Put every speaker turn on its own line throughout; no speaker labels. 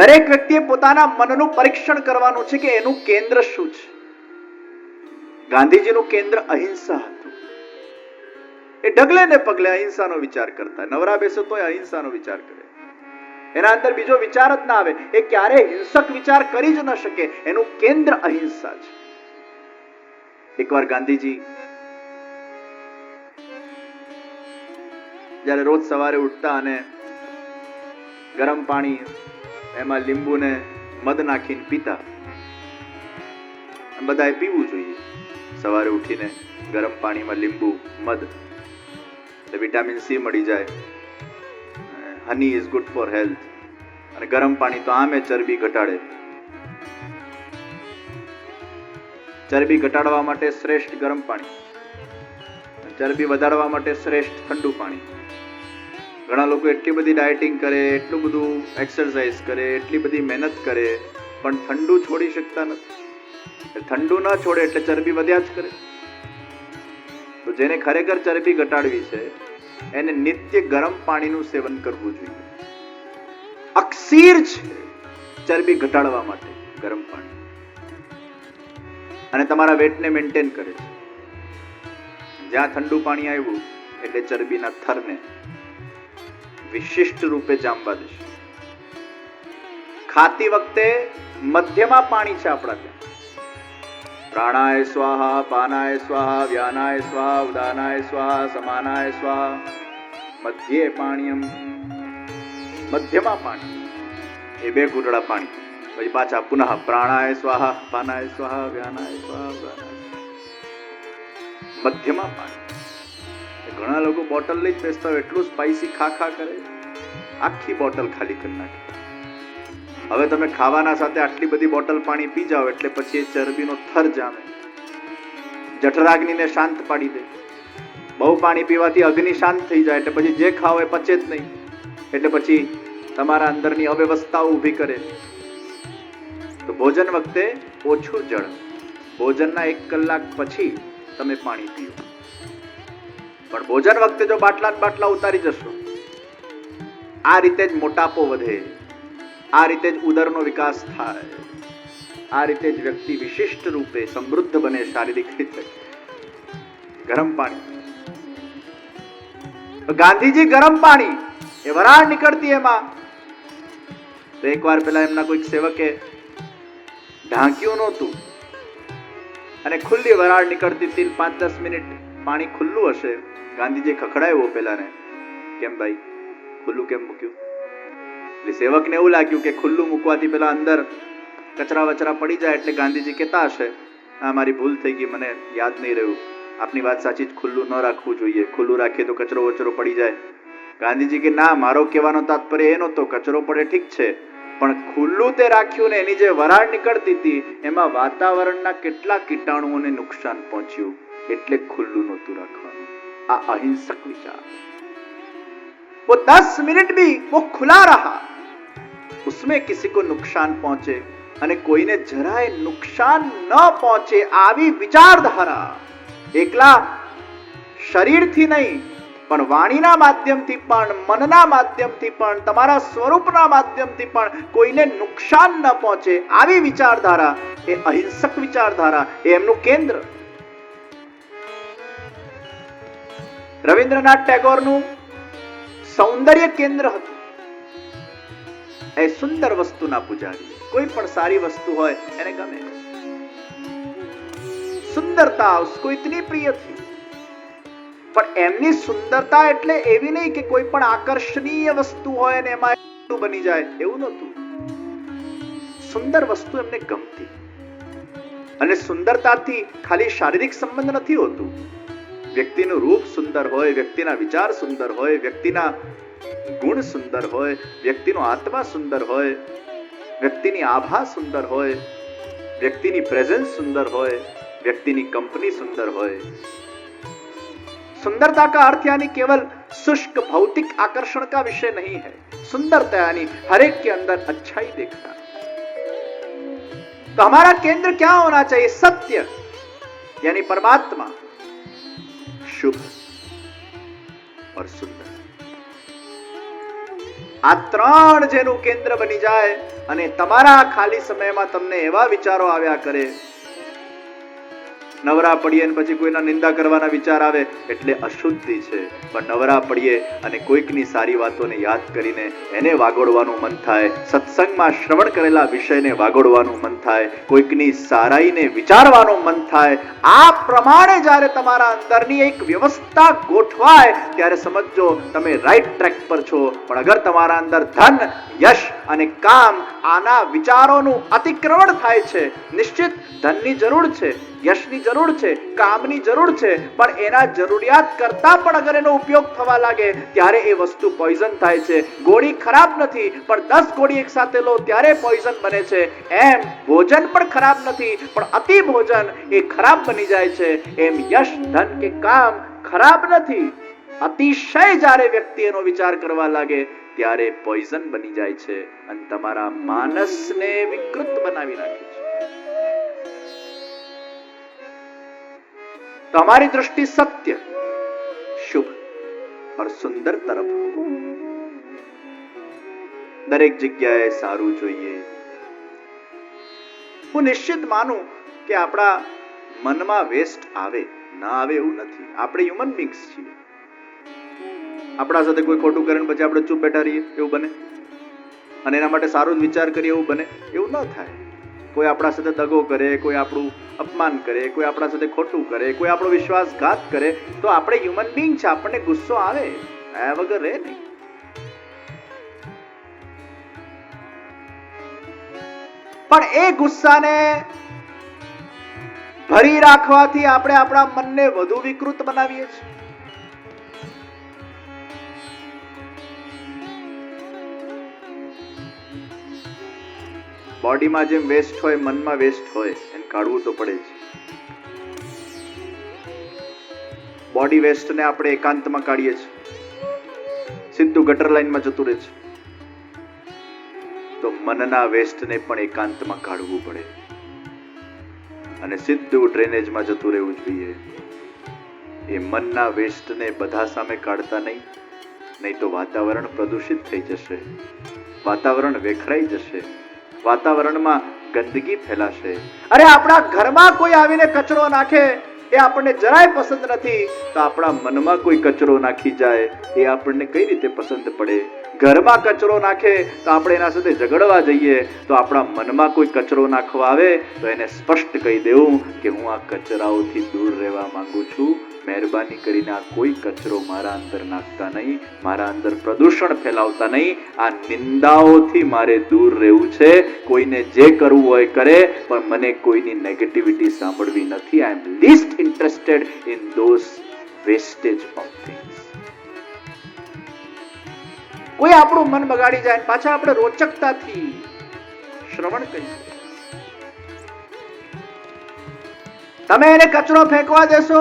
દરેક વ્યક્તિએ પોતાના મનનું પરીક્ષણ કરવાનું છે કે એનું કેન્દ્ર શું છે. ગાંધીજીનું કેન્દ્ર અહિંસા હતું. એ ડગલે ને પગલે અહિંસાનો વિચાર કરતા. નવરા બેસો તોય અહિંસાનો વિચાર કરે. એના અંદર બીજો વિચાર જ ના આવે. એ ક્યારે હિંસક વિચાર કરી જ ન શકે. એનું કેન્દ્ર અહિંસા છે. એકવાર ગાંધીજી જ્યારે રોજ સવારે ઉઠતા અને ગરમ પાણી એમાં લીંબુ ને મધ નાખીને પીતા. બધાએ પીવું જોઈએ. સવારે ઉઠીને ગરમ પાણીમાં લીંબુ મધ, એટલે વિટામિન સી મળી જાય. Honey is good for health. અને ગરમ પાણી તો આમે ચરબી ઘટાડે. ચરબી ઘટાડવા માટે શ્રેષ્ઠ ગરમ પાણી, ચરબી વધારવા માટે શ્રેષ્ઠ ઠંડુ પાણી. ઘણા લોકો એટલી બધી ડાયટિંગ કરે, એટલું બધું એક્સરસાઇઝ કરે, એટલી બધી મહેનત કરે, પણ ઠંડુ છોડી શકતા નથી. ઠંડુ ન છોડે એટલે ચરબી વધ્યા જ કરે. તો જેને ખરેખર ચરબી ઘટાડવી છે એને નિત્ય ગરમ પાણીનું સેવન કરવું જોઈએ. અક્ષીર છે ચરબી ઘટાડવા માટે ગરમ પાણી, અને તમારા વેટને મેન્ટેન કરે છે. જ્યાં ઠંડુ પાણી આવ્યું એટલે ચરબીના થરને વિશિષ્ટ રૂપે જામવા દેશે. ખાતી વખતે મધ્યમાં પાણી છે આપણા ત્યાં. પ્રાણાય સ્વાહા, પાનાય સ્વાહા, વ્યાનાય સ્વાહા, ઉદાનાય સ્વાહા, સમાનાય સ્વાહા. મધ્યે પાણીયમ, મધ્યમાં પાણી. એ બે ઘૂંટડા પાણી. પછી પાછા પુનઃ પ્રાણાય સ્વાહા, પાનાય સ્વાહા, વ્યાનાય સ્વાહા, ઉદાનાય સ્વાહા. મધ્યમાં પાણી. ઘણા લોકો બોટલ લઈ જ બેસતા હોય, એટલું સ્પાઈસી ખા કરે, આખી બોટલ ખાલી કરી નાખે. હવે તમે ખાવાના સાથે આટલી બધી બોટલ પાણી પી જાઓ એટલે પછી એ ચરબીનો થર જામે, જઠરાગ્નિને શાંત પાડી દે. બહુ પાણી પીવાથી અગ્નિ શાંત થઈ જાય એટલે પછી જે ખાઓ એ પચે જ નહીં. એટલે પછી તમારા અંદરની અવ્યવસ્થાઓ ઊભી કરે. તો ભોજન વખતે ઓછું જળ, ભોજનના 1 કલાક પછી તમે પાણી પીઓ. પણ ભોજન વખતે જો બાટલા બાટલા ઉતારી જશો, આ રીતે જ મોટાપો વધે, આ રીતે જ ઉદરનો વિકાસ થાય, આ રીતે જ વ્યક્તિ વિશિષ્ટ રૂપે સમૃદ્ધ બને શારીરિક રીતે. ગરમ પાણી. ગાંધીજી ગરમ પાણી, એ વરાળ નીકળતી એમાં. તો એકવાર પેલા એમના કોઈક સેવકે ઢાંક્યું નહોતું અને ખુલ્લી વરાળ નીકળતી હતી. 5-10 મિનિટ પાણી ખુલ્લું હશે. ગાંધીજી ખખડાવ્યો પેલાને, કેમ ભાઈ ખુલ્લું કેમ મૂક્યું? એટલે સેવકને એવું લાગ્યું કે ખુલ્લું મૂકવાથી પેલા અંદર કચરા વચરા પડી જાય. એટલે ગાંધીજી કહેતા હશે, આ મારી ભૂલ થઈ ગઈ, મને યાદ નહીં રહ્યું, આપની વાત સાચી જ, ખુલ્લું ન રાખવું જોઈએ, ખુલ્લું રાખીએ તો કચરો વચરો પડી જાય. ગાંધીજી કે ના, મારો કહેવાનો તાત્પર્ય એ નહોતો, કચરો પડે ઠીક છે, પણ ખુલ્લું તે રાખ્યું ને એની જે વરાળ નીકળતી હતી એમાં વાતાવરણના કેટલા કીટાણુઓને નુકસાન પહોંચ્યું, એટલે ખુલ્લું નહોતું રાખવાનું. આ અહિંસક વિચાર. वो 10 मिनट भी वो खुला रहा, उसमें किसी को नुकसान पहुंचे અને કોઈને જરાય નુકસાન ન પહોંચે, આવી વિચારધારા એકલા શરીરથી નહીં પણ વાણીના માધ્યમથી પણ, મનના માધ્યમથી પણ, તમારા સ્વરૂપના માધ્યમથી પણ કોઈને નુકસાન ન પહોંચે, આવી વિચારધારા એ અહિંસક વિચારધારા, એ એમનું કેન્દ્ર. રવિન્દ્રનાથ ટેગોરનું સૌંદર્ય કેન્દ્ર હતું. એ સુંદર વસ્તુના પૂજારી. કોઈ પણ સારી વસ્તુ હોય એને ગમે. સુંદરતા उसको इतनी प्रिय थी. પણ એમની સુંદરતા એટલે એવી નહીં કે કોઈ પણ આકર્ષણીય વસ્તુ હોય અને એમાં બની જાય, એવું નહોતું. સુંદર વસ્તુ એમને ગમતી. અને સુંદરતાથી ખાલી શારીરિક સંબંધ નથી હોતું. વ્યક્તિનું રૂપ સુંદર હોય, વ્યક્તિના વિચાર સુંદર હોય, વ્યક્તિના ગુણ સુંદર હોય, વ્યક્તિનો આત્મા સુંદર હોય, વ્યક્તિની આભા સુંદર હોય, વ્યક્તિની પ્રેઝન્સ સુંદર હોય, व्यक्ति कंपनी सुंदर होए। सुंदरता का अर्थ यानी केवल शुष्क भौतिक आकर्षण का विषय नहीं है। सुंदरता यानी हर एक के अंदर अच्छाई देखना। तो हमारा केंद्र क्या होना चाहिए? सत्य यानी परमात्मा, शुभ और सुंदर। આ ત્રણ જેનું કેન્દ્ર બની જાય અને તમારા ખાલી સમયમાં તમને એવા વિચારો આવ્યા કરે, નવરા પડીએ અને પછી કોઈના નિંદા કરવાના વિચાર આવે એટલે અશુદ્ધિ છે. પણ નવરા પડીએ અને કોઈકની સારી વાતોને યાદ કરીને એને વાગોડવાનું મન થાય, સત્સંગમાં શ્રવણ કરેલા વિષયને વાગોડવાનું મન થાય, કોઈકની સારાઈને વિચારવાનું મન થાય, આ પ્રમાણે જ્યારે તમારા અંદરની એક વ્યવસ્થા ગોઠવાય ત્યારે સમજો તમે રાઈટ ટ્રેક પર છો. પણ અગર તમારા અંદર ધન, યશ અને કામ આના વિચારોનું અતિક્રમણ થાય છે, નિશ્ચિત ધનની જરૂર છે, યશની જરૂર છે, કામની જરૂર છે, પણ એના જરૂરિયાત કરતા પણ અગર એનો ઉપયોગ થવા લાગે ત્યારે એ વસ્તુ પોઈઝન થાય છે. ગોળી ખરાબ નથી, પણ 10 ગોળી એક સાથે લો ત્યારે પોઈઝન બને છે. એમ ભોજન પણ ખરાબ નથી, પણ અતિ ભોજન એ ખરાબ બની જાય છે. એમ યશ, ધન કે કામ ખરાબ નથી, અતિશય જ્યારે વ્યક્તિ એનો વિચાર કરવા લાગે ત્યારે પોઈઝન બની જાય છે અને તમારા માનસને વિકૃત બનાવી નાખે છે. તમારી દૃષ્ટિ સત્ય, શુભ और સુંદર તરફ દરેક જગ્યાએ સારું જોઈએ. હું નિશ્ચિત માનું કે આપણા મનમાં વેસ્ટ આવે ના આવે એવું નથી. આપણે હ્યુમન બીંગ્સ છીએ. આપણા સાથે કોઈ ખોટું કરે પછી આપણે ચૂપ બેઠા રહીએ એવું બને, અને એના માટે સારો જ વિચાર કરીએ એવું બને, એવું ન થાય. કોઈ આપણા સાથે દગો કરે, કોઈ આપણું અપમાન કરે, કોઈ આપણા સાથે ખોટું કરે, કોઈ આપણો વિશ્વાસઘાત કરે તો આપણે હ્યુમન બીંગ છે, આપણને ગુસ્સો આવે, આ વગર રહે નહીં. પણ એ ગુસ્સાને ભરી રાખવાથી આપણે આપણા મનને વધુ વિકૃત બનાવીએ છીએ. બોડીમાં જેમ વેસ્ટ હોય મનમાં વેસ્ટ હોય, એને કાઢવું તો પડે જ. બોડી વેસ્ટને આપણે એકાંતમાં કાઢીએ છીએ, સીધું ગટર લાઈનમાં જતું રહે છે. તો મનના વેસ્ટને પણ એકાંતમાં કાઢવું પડે અને સીધું ડ્રેનેજમાં જતું રહેવું જોઈએ. એ મનના વેસ્ટને બધા સામે કાઢતા નહીં તો વાતાવરણ પ્રદૂષિત થઈ જશે, વાતાવરણ વેખરાઈ જશે, વાતાવરણમાં ગંદકી ફેલાશે. અરે આપણા ઘરમાં કોઈ આવીને કચરો નાખે એ આપણને જરાય પસંદ નથી, તો આપણા મનમાં કોઈ કચરો નાખી જાય એ આપણને કઈ રીતે પસંદ પડે? ઘરમાં કચરો નાખે તો આપણે એના સાથે ઝઘડવા જઈએ, તો આપણા મનમાં કોઈ કચરો નાખવા આવે તો એને સ્પષ્ટ કહી દેવું કે હું આ કચરાઓથી દૂર રહેવા માંગુ છું, મહેરબાની કરીને આ કોઈ કચરો મારા અંદર નાખતા નહીં, મારા અંદર પ્રદૂષણ ફેલાવતા નહીં, આ નિંદાઓથી મારે દૂર રહેવું છે. કોઈને જે કરવું હોય કરે, પણ મને કોઈની નેગેટિવિટી સાંભળવી નથી. I am least interested in those wastage of things. કોઈ આપણું મન બગાડી જાય, પાછા આપણે રોચકતાથી શ્રવણ કરીએ. તમે એને કચરો ફેંકવા દેશો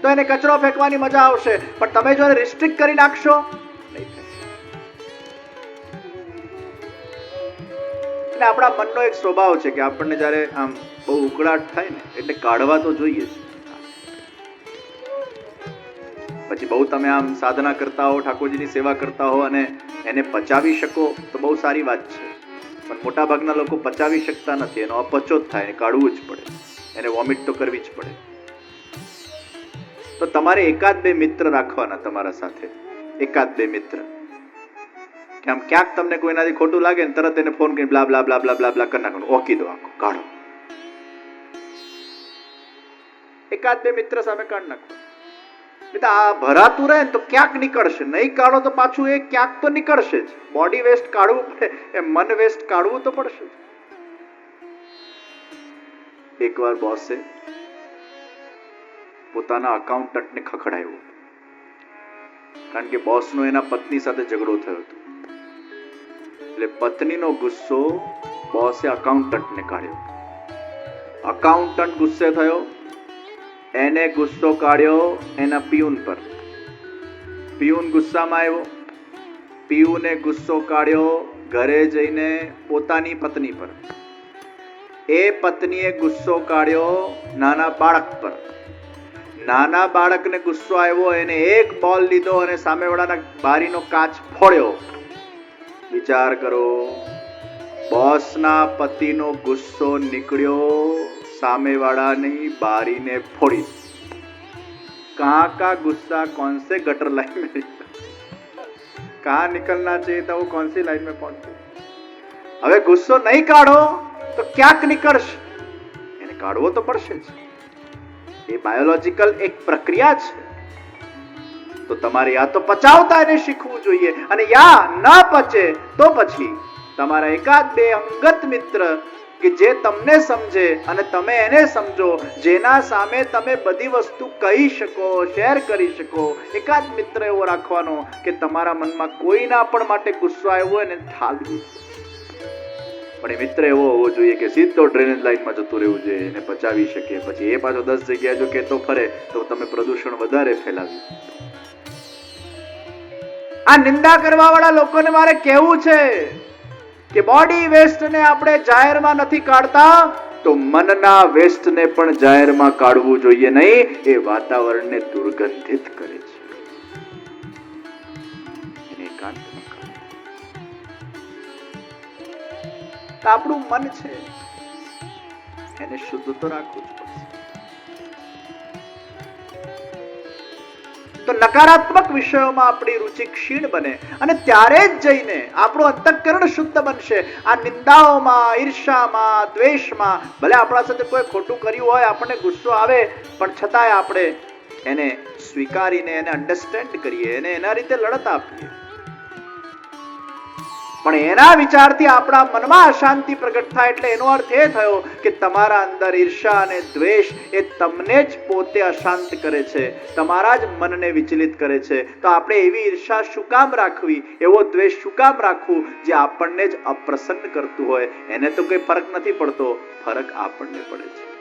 તો એને કચરો ફેંકવાની મજા આવશે, પણ તમે જો એને રિસ્ટ્રિક્ટ કરી નાખશો નહીં થાય. અને આપણા મનનો એક સ્વભાવ છે કે આપણને જ્યારે આમ બહુ ઉકળાટ થાય ને એટલે કાઢવા તો જોઈએ જ. પછી બહુ તમે આમ સાધના કરતા હો, ઠાકોરજીની સેવા કરતા હો અને એને પચાવી શકો તો બહુ સારી વાત છે, પણ મોટા ભાગના લોકો પચાવી શકતા નથી. એનો અપચો જ થાય, કાઢવું જ પડે, એને વોમિટ તો કરવી જ પડે. તો તમારે એકાદ બે મિત્ર રાખવાના તમારા સાથે, એકાદ બે મિત્ર કે આમ ક્યાંક તમને કોઈનાથી ખોટું લાગે ને તરત એને ફોન કરીને બ્લા બ્લા બ્લા બ્લા બ્લા બ્લા કરી નાખવાનું, ઓકી દો, આખો કાઢો. એકાદ બે મિત્ર સામે કાઢ નાખો. આ ભરાતું રહે ને તો ક્યાંક નીકળશે, નહીં કાઢો તો પાછું એ ક્યાંક તો નીકળશે જ. બોડી વેસ્ટ કાઢવું પડે, એ મન વેસ્ટ કાઢવું તો પડશે. એકવાર બોસે પોતાના અકાઉન્ટન્ટને ખખડાવ્યો, કારણ કે બોસનો એના પત્ની સાથે ઝઘડો થયો હતો. એટલે પત્નીનો ગુસ્સો બોસે અકાઉન્ટન્ટને કાઢ્યો. અકાઉન્ટન્ટ ગુસ્સે થયો, એને ગુસ્સો કાઢ્યો એના પિયુન પર. પિયુન ગુસ્સામાં આવ્યો, પિયુને ગુસ્સો કાઢ્યો ઘરે જઈને પોતાની પત્ની પર. એ પત્નીએ ગુસ્સો કાઢ્યો નાના બાળક પર. નાના બાળકને ગુસ્સો આવ્યો, એને એક બોલ લીધો અને સામેવાળાના બારીનો કાચ ફોડ્યો. વિચાર કરો, બોસના પતિનો ગુસ્સો નીકળ્યો સામેવાળાની બારીને ફોડી. कहाँ का गुस्सा कौन से गटर लाइन में कहाँ निकलना चाहिए था, वो कौन सी लाइन में पहुंचे. હવે ગુસ્સો નહીં કાઢો તો ક્યાંક નીકળશે, એને કાઢવો તો પડશે જ. એ બાયોલોજિકલ એક પ્રક્રિયા છે. તો તમારે યા તો પચાવતા એને શીખવું જોઈએ, અને યા ન પચે તો પછી તમારા એકાદ બે અંગત મિત્ર કે જે તમને સમજે અને તમે એને સમજો, જેના સામે તમે બધી વસ્તુ કહી શકો, શેર કરી શકો. એકાદ મિત્ર એવો રાખવાનો કે તમારા મનમાં કોઈના પણ માટે ગુસ્સો આવ્યો હોય ને ઠાલવી. પણ એ મિત્ર એવો હોવો જોઈએ કે સીધો ડ્રેનેજ લાઈનમાં જતું રહેવું જોઈએ, એને પચાવી શકે. પછી એ પાછો 10 જગ્યાએ જો કેતો ફરે તો તમે પ્રદૂષણ વધારે ફેલાવ્યું. આ નિંદા કરવા વાળા લોકોને મારે કહેવું છે કે બોડી વેસ્ટ ને આપણે જાહેરમાં નથી કાઢતા તો મનના વેસ્ટ ને પણ જાહેરમાં કાઢવું જોઈએ નહીં. એ વાતાવરણને દુર્ગંધિત કરે છે. એને એકાંતમાં કાઢો. આપણું મન છે એને શુદ્ધ તો રાખવું જ પડશે. તો નકારાત્મક વિષયોમાં આપણી રુચિ ક્ષીણ બને અને ત્યારે જ જઈને આપણું અંતઃકરણ શુદ્ધ બનશે. આ નિંદાઓમાં, ઈર્ષામાં, દ્વેષમાં, ભલે આપણા સાથે કોઈ ખોટું કર્યું હોય, આપણને ગુસ્સો આવે, પણ છતાંય આપણે એને સ્વીકારીને એને અન્ડરસ્ટેન્ડ કરીએ, એને એના રીતે લડત આપીએ. પણ એના વિચારથી આપણા મનમાં અશાંતિ પ્રગટ થાય એટલે એનો અર્થ એ થયો કે તમારા અંદર ઈર્ષા અને દ્વેષ એ તમને જ પોતે અશાંત કરે છે, તમારા જ મનને વિચલિત કરે છે. તો આપણે એવી ઈર્ષા શું કામ રાખવી, એવો દ્વેષ શું કામ રાખવું જે આપણને જ અપ્રસન્ન કરતું હોય? એને તો કોઈ ફરક નથી પડતો, ફરક આપણને પડે છે.